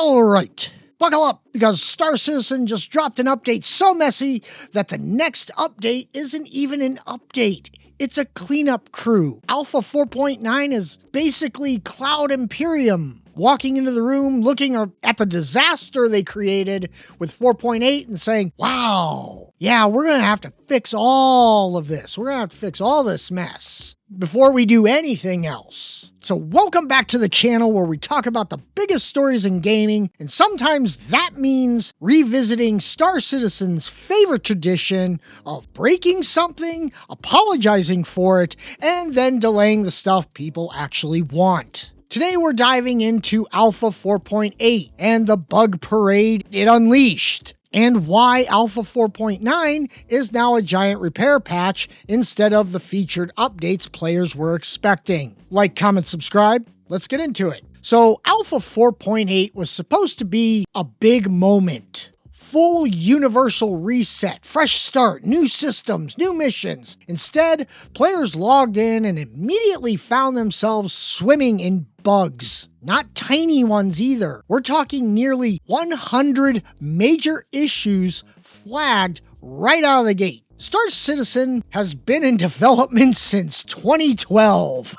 All right, buckle up because Star Citizen just dropped an update so messy that the next update isn't even an update. It's a cleanup crew. Alpha 4.9 is basically Cloud Imperium walking into the room, looking at the disaster they created with 4.8 and saying, wow, yeah, we're going to have to fix all of this. We're going to have to fix all this mess before we do anything else. So welcome back to the channel where we talk about the biggest stories in gaming, and sometimes that means revisiting Star Citizen's favorite tradition of breaking something, apologizing for it, and then delaying the stuff people actually want. Today we're diving into Alpha 4.8 and the bug parade it unleashed, and why Alpha 4.9 is now a giant repair patch instead of the featured updates players were expecting. Like, comment, subscribe. Let's get into it. So Alpha 4.8 was supposed to be a big moment. Full universal reset, fresh start, new systems, new missions. Instead, players logged in and immediately found themselves swimming in bugs. Not tiny ones either. We're talking nearly 100 major issues flagged right out of the gate. Star Citizen has been in development since 2012.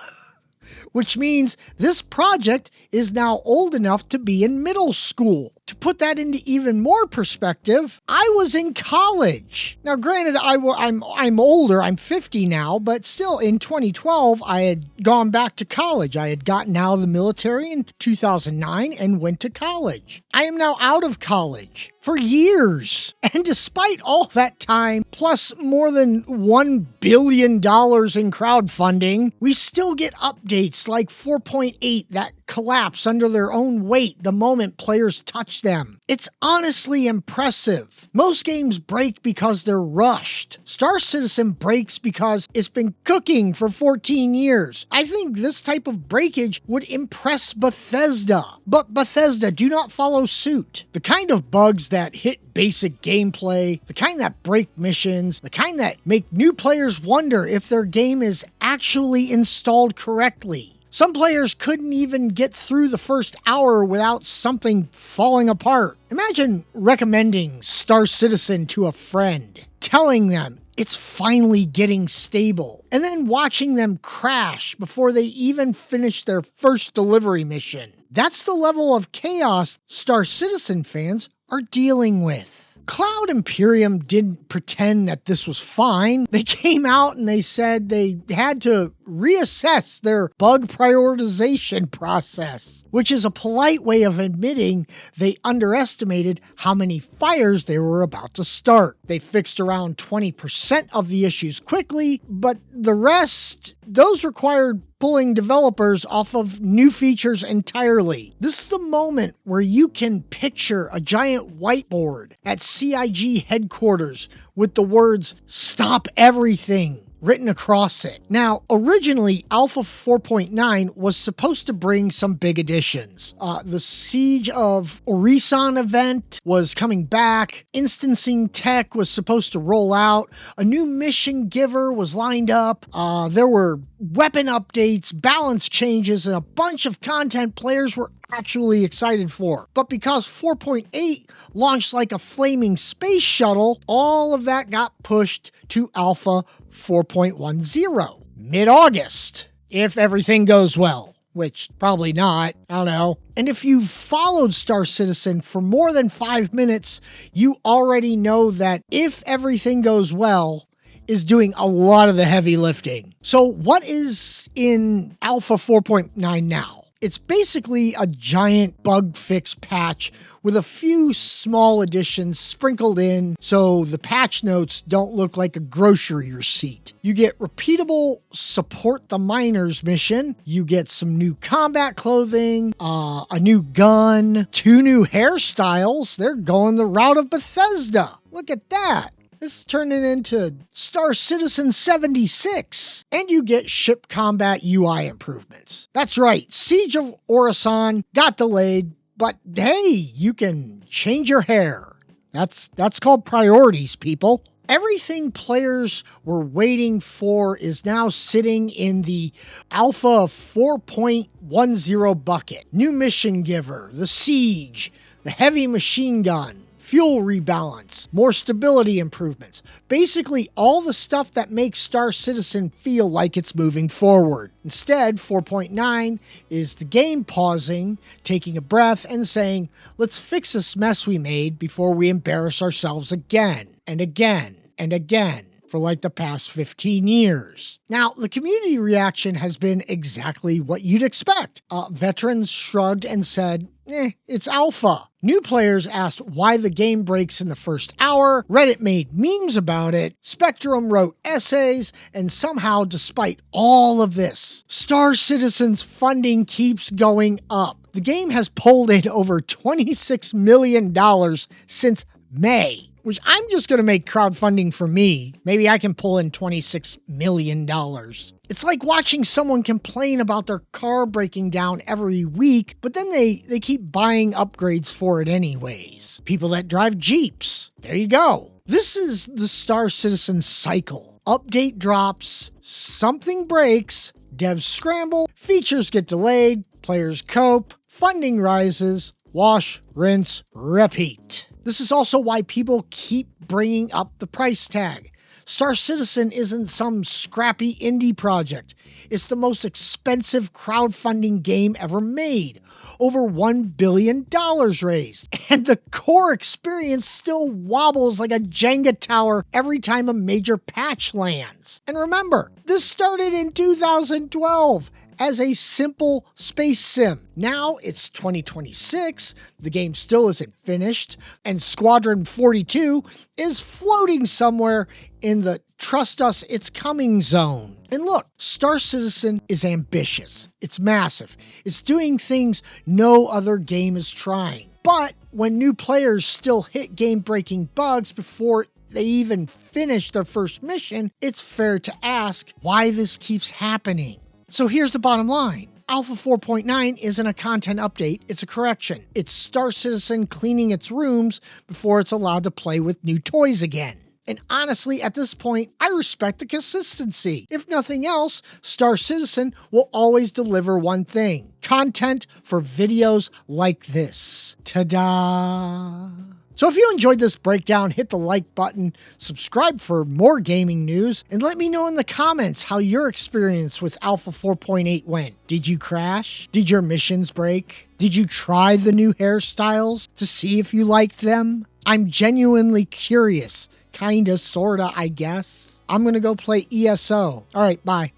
Which means this project is old enough to be in middle school. To put that into even more perspective, I was in college. Now, granted, I'm older, I'm 50 now, but still in 2012, I had gone back to college. I had gotten out of the military in 2009 and went to college. I am now out of college for years. And despite all that time, plus more than $1 billion in crowdfunding, we still get updates like 4.8 that collapse under their own weight the moment players touch them. It's honestly impressive. Most games break because they're rushed. Star Citizen breaks because it's been cooking for 14 years. I think this type of breakage would impress Bethesda, but Bethesda do not follow suit. The kind of bugs that hit basic gameplay, the kind that break missions, the kind that make new players wonder if their game is actually installed correctly. Some players couldn't even get through the first hour without something falling apart. Imagine recommending Star Citizen to a friend, telling them it's finally getting stable, and then watching them crash before they even finish their first delivery mission. That's the level of chaos Star Citizen fans are dealing with. Cloud Imperium didn't pretend that this was fine. They came out and they said they had to reassess their bug prioritization process, which is a polite way of admitting they underestimated how many fires they were about to start. They fixed around 20% of the issues quickly, but the rest, those required pulling developers off of new features entirely. This is the moment where you can picture a giant whiteboard at CIG headquarters with the words "Stop Everything" written across it. Now, originally, Alpha 4.9 was supposed to bring some big additions. The Siege of Orison event was coming back. Instancing tech was supposed to roll out. A new mission giver was lined up. There were weapon updates, balance changes, and a bunch of content players were actually excited for. But because 4.8 launched like a flaming space shuttle, all of that got pushed to Alpha 4.10 mid-August, if everything goes well, which probably not, I don't know. And if you've followed Star Citizen for more than 5 minutes, you already know that if everything goes well is doing a lot of the heavy lifting. So what is in Alpha 4.9 now? It's basically a giant bug fix patch with a few small additions sprinkled in so the patch notes don't look like a grocery receipt. You get repeatable Support the Miners mission, you get some new combat clothing, a new gun, 2 new hairstyles. They're going the route of Bethesda. Look at that. This is turning into Star Citizen 76. And you get ship combat UI improvements. That's right, Siege of Orison got delayed, but hey, you can change your hair. That's called priorities, people. Everything players were waiting for is now sitting in the Alpha 4.10 bucket. New mission giver, the Siege, the heavy machine gun, fuel rebalance, more stability improvements. Basically, all the stuff that makes Star Citizen feel like it's moving forward. Instead, 4.9 is the game pausing, taking a breath, and saying, let's fix this mess we made before we embarrass ourselves again and again and again for like the past 15 years. Now, the community reaction has been exactly what you'd expect. Veterans shrugged and said, it's alpha. New players asked why the game breaks in the first hour. Reddit made memes about it. Spectrum wrote essays. And somehow, despite all of this, Star Citizen's funding keeps going up. The game has pulled in over $26 million since May, which I'm just going to make crowdfunding for me. Maybe I can pull in $26 million. It's like watching someone complain about their car breaking down every week, but then they keep buying upgrades for it anyways. People that drive Jeeps. There you go. This is the Star Citizen cycle. Update drops, something breaks, devs scramble, features get delayed, players cope, funding rises, wash, rinse, repeat. This is also why people keep bringing up the price tag. Star Citizen isn't some scrappy indie project. It's the most expensive crowdfunding game ever made. Over $1 billion raised. And the core experience still wobbles like a Jenga tower every time a major patch lands. And remember, this started in 2012. As a simple space sim. Now it's 2026, the game still isn't finished, and Squadron 42 is floating somewhere in the trust us, it's coming zone. And look, Star Citizen is ambitious. It's massive. It's doing things no other game is trying. But when new players still hit game-breaking bugs before they even finish their first mission, it's fair to ask why this keeps happening. So here's the bottom line. Alpha 4.9 isn't a content update, it's a correction. It's Star Citizen cleaning its rooms before it's allowed to play with new toys again. And honestly, at this point, I respect the consistency. If nothing else, Star Citizen will always deliver one thing: content for videos like this. Ta-da! So if you enjoyed this breakdown, hit the like button, subscribe for more gaming news, and let me know in the comments how your experience with Alpha 4.8 went. Did you crash? Did your missions break? Did you try the new hairstyles to see if you liked them? I'm genuinely curious. Kinda, sorta, I guess. I'm gonna go play ESO. All right, bye.